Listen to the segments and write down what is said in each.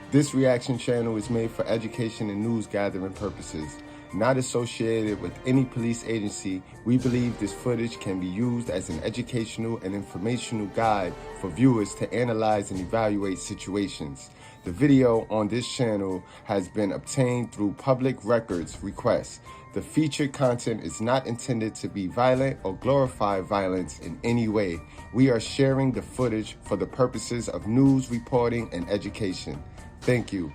This reaction channel is made for education and news gathering purposes. Not associated with any police agency, we believe this footage can be used as an educational and informational guide for viewers to analyze and evaluate situations. The video on this channel has been obtained through public records requests. The featured content is not intended to be violent or glorify violence in any way. We are sharing the footage for the purposes of news reporting and education. Thank you.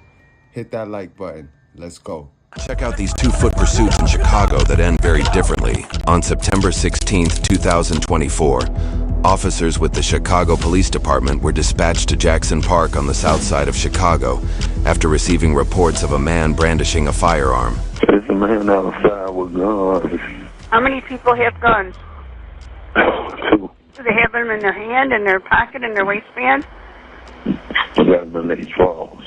Hit that like button. Let's go. Check out these 2-foot pursuits in Chicago that end very differently. On September 16, 2024, officers with the Chicago Police Department were dispatched to Jackson Park on the south side of Chicago after receiving reports of a man brandishing a firearm. There's a man outside with guns. How many people have guns? 2. Do they have them in their hand, in their pocket, in their waistband? I got them in their drawers.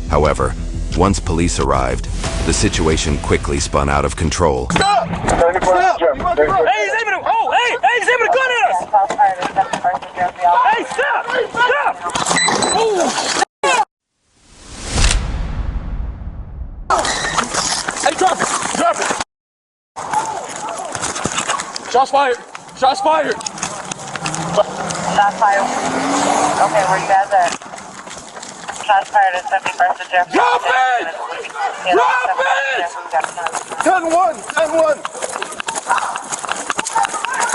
However, once police arrived, the situation quickly spun out of control. Stop! Stop! Hey, he's aiming a... Oh, hey, he's aiming a gun at us! Hey, stop! Stop! Ooh! Hey, drop it! Drop it! Shots fired! Shots fired! Shots fired. Okay, where you guys at? Shots fired at 71st and Jefferson. Drop it! Drop it! 10-1! 10-1!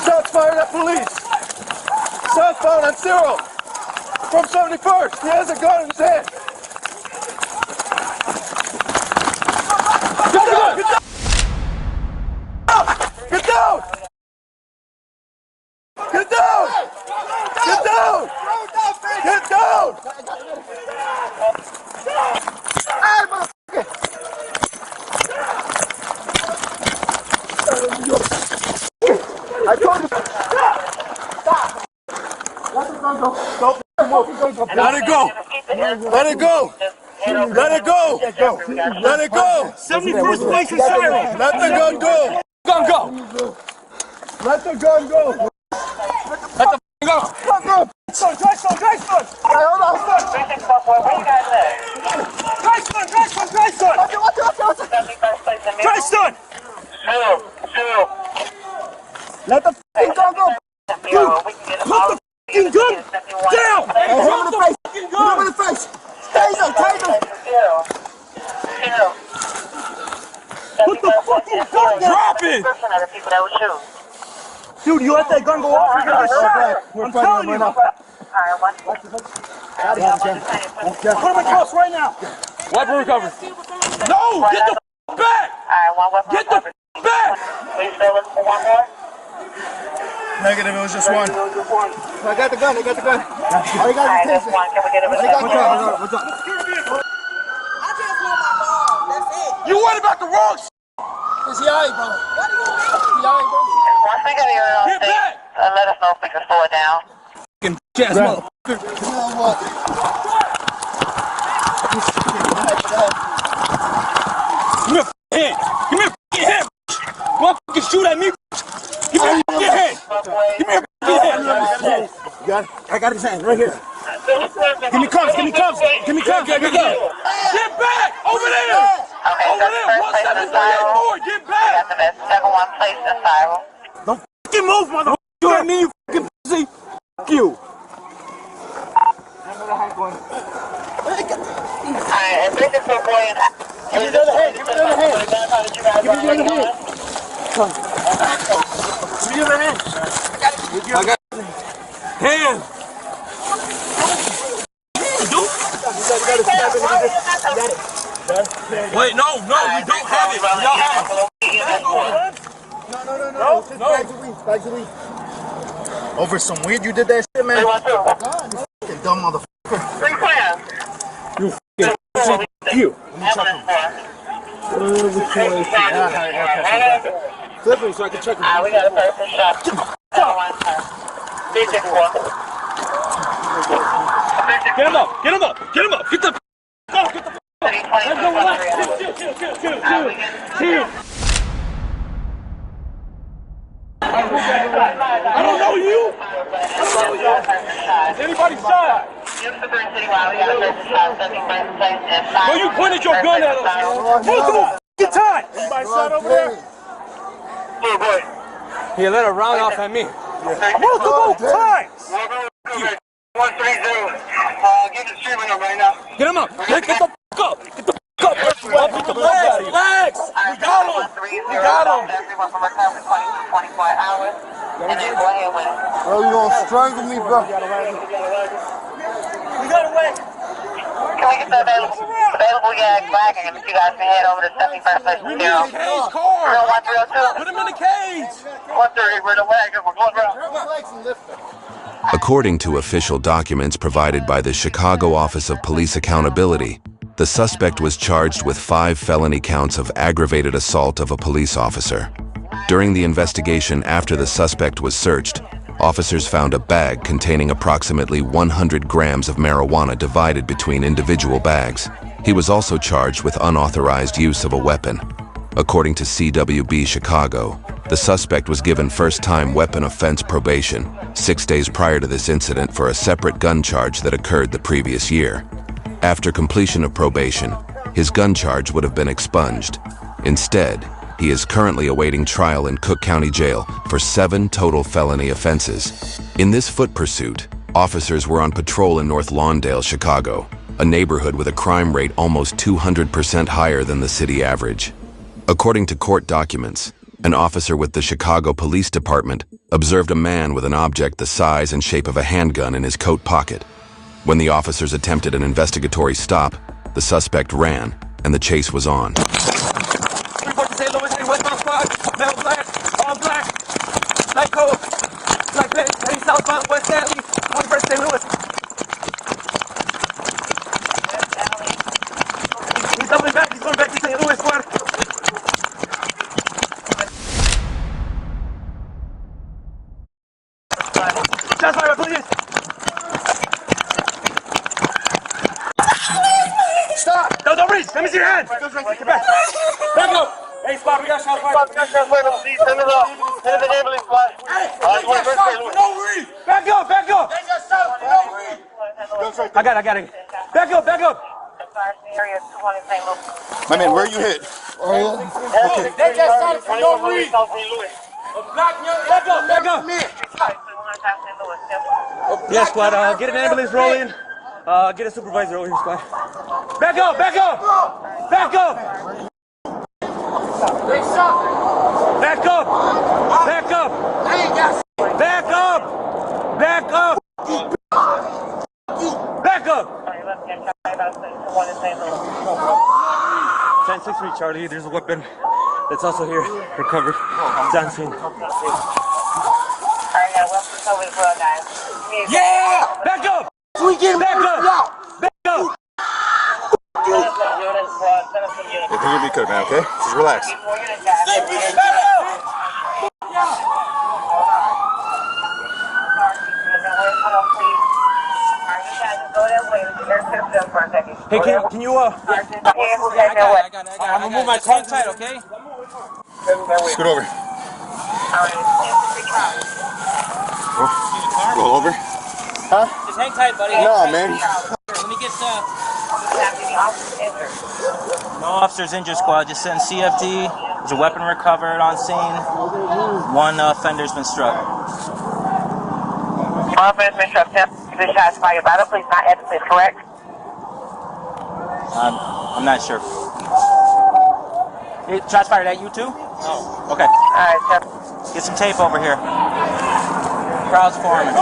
Shots fired at police! Shots fired at 0! From 71st! He has a gun in his hand! Get down! Get down! Get down! Get down! Get down! I told you. Stop! Let it go! Let it go! Let it go! Let it go! 71st place in Cyril! Let the gun go! Gun go! Let the gun go! Let the go! Gun go! Son, dry son, dry son! Hold on, son! Where you guys at? Dry son, dry son, dry son! Dry son! Let the f***ing gun go! Dude, put the f***ing gun down! Drop the f***ing gun! Over the face! Taser, taser! Put the fucking gun down! Drop it! Dude, you let that gun go off, you're gonna get shot! I'm telling you! Put him across right now! Weapon recovery! No! Get the f*** back! Get the f*** back! Are you still looking for one more? Negative, it was just one. I got the gun, I got the gun. All you got is Alright, that's taser. one. Can we get him a What's up? What's up? I just want my ball, that's it. You worried about the wrong shit! Is he alright, bro? What do you mean? He alright, bro? Once we get here on Get stage, back! let us know if we can slow it down. Jazz motherfucker. You know what? Give me a hand! Give me a f***ing hand! Motherfucker shoot at me! Give me a f***ing hand! Give me a f***ing hand! You got it? I got his hand right here. Give me cuffs! Give me cuffs! Give me cuffs! Get back! Over there! Okay, Over there! 17384! Get back! Got the best. 7-1 place in Cyril. Don't f***ing move, motherfucker! You at me, you f***ing pussy! F*** you! Alright, and bring this little boy in. Give me the other hand. Give me the other hand. Give me the other hand. Give me the other hand. I got it. Hand! Wait, no, we don't have it. We don't have it. No. Bags of weed. Over some weed, you did that shit, man? Fucking dumb motherfucker. Bring plans. You. Ambulance Flip him so I can check him. Alright, we got a person shot. 7-1, 364. Get him up! Get him up! Get him up! Get the up! Get the up! Let's go, relax! Chill! I don't know you! Is anybody shot? Well, you pointed your gun at us. Multiple f***ing times. Anybody shot over there? He let a round off at me. Multiple times. 130. Get the streaming up right now. Get him up. Get the f*** up. Get the f*** up. I'll beat the fuck out of you. Relax. We got him. We got him. Everyone from recovery 24 hours. And then go ahead with it. Bro, you gonna strangle me, bro? We got away. Can we get the available gag back and if you guys can head over to 71st Place We need a cage car. 0132. Put him in the cage. 130, we're the wagon. We're going around. According to official documents provided by the Chicago Office of Police Accountability, the suspect was charged with 5 felony counts of aggravated assault of a police officer. During the investigation after the suspect was searched, officers found a bag containing approximately 100 grams of marijuana divided between individual bags. He was also charged with unauthorized use of a weapon. According to CWB Chicago, the suspect was given first-time weapon offense probation 6 days prior to this incident for a separate gun charge that occurred the previous year. After completion of probation, his gun charge would have been expunged. Instead, he is currently awaiting trial in Cook County Jail for 7 total felony offenses. In this foot pursuit, officers were on patrol in North Lawndale, Chicago, a neighborhood with a crime rate almost 200% higher than the city average. According to court documents, an officer with the Chicago Police Department observed a man with an object the size and shape of a handgun in his coat pocket. When the officers attempted an investigatory stop, the suspect ran, and the chase was on. He's coming back. He's going back to St. Louis, squad. Shots fired, please. Stop! No, don't reach. Let me see your hands. Get back. Back up. Hey, squad, we got shots fired. Send it up. Send the ambulance squad. Don't reach. Back up. Back up. I got it. Back up. My man, where you hit? Oh, yeah. Okay. They just shot us for no reason. Back up. Yes, squad. Get an ambulance rolling. Get a supervisor over here, squad. Back up. Back up. Back up. Back up. Back up. Back up. Back up. Back up. 10-6 Charlie, there's a weapon that's also here, recovered. It's on scene. Yeah! Back up! We get back up! Back up! You're gonna be good, man, okay? Just relax. Hey, can you, I got it. I'm gonna move my tongue tight, okay? Scoot over. Go over. Huh? Just hang tight, buddy. No, man. Let me get no officers injured, squad. Just send CFD. There's a weapon recovered on scene. 1 offender's been struck. Offender's been struck. 10 shots fired. Vital police not evidence, correct? I'm not sure. Hey, shots fired at you too? Oh. Okay. Alright, sir. Get some tape over here. Crowd's forming. Take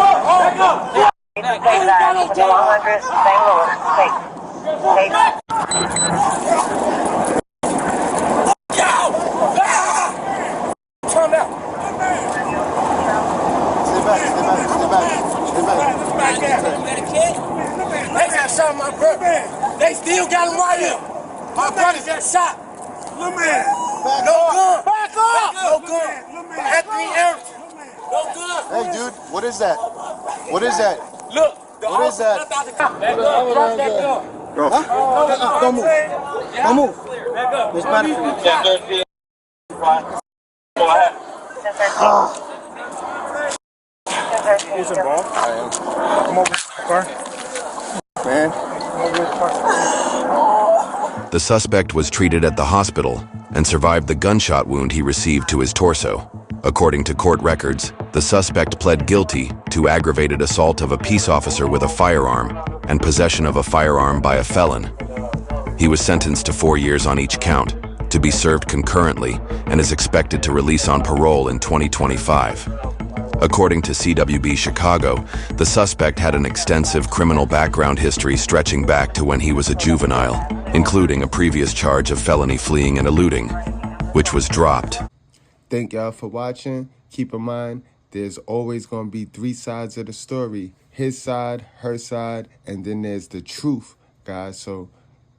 that. 100 St. Louis. Take. calm down. They got shot my brother. They still got him right here. My brother got shot. Little man. No gun. Back up. No gun. Anthony Erickson. No gun. Hey, dude, what is that? What is that? Look. What is that? Back up. Drop that gun. Bro. Don't move. Don't move. Back up. It's better for you. Go ahead. Who's involved? I am. Come over. Car. man. The suspect was treated at the hospital and survived the gunshot wound he received to his torso. According to court records, the suspect pled guilty to aggravated assault of a peace officer with a firearm and possession of a firearm by a felon. He was sentenced to 4 years on each count, to be served concurrently, and is expected to release on parole in 2025. According to CWB Chicago, the suspect had an extensive criminal background history stretching back to when he was a juvenile, including a previous charge of felony fleeing and eluding, which was dropped. Thank y'all for watching. Keep in mind, there's always going to be 3 sides of the story. His side, her side, and then there's the truth, guys. So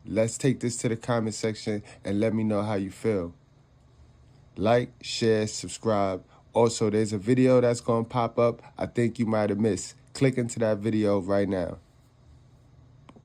let's take this to the comment section and let me know how you feel. Like, share, subscribe. Also, there's a video that's going to pop up I think you might have missed. Click into that video right now.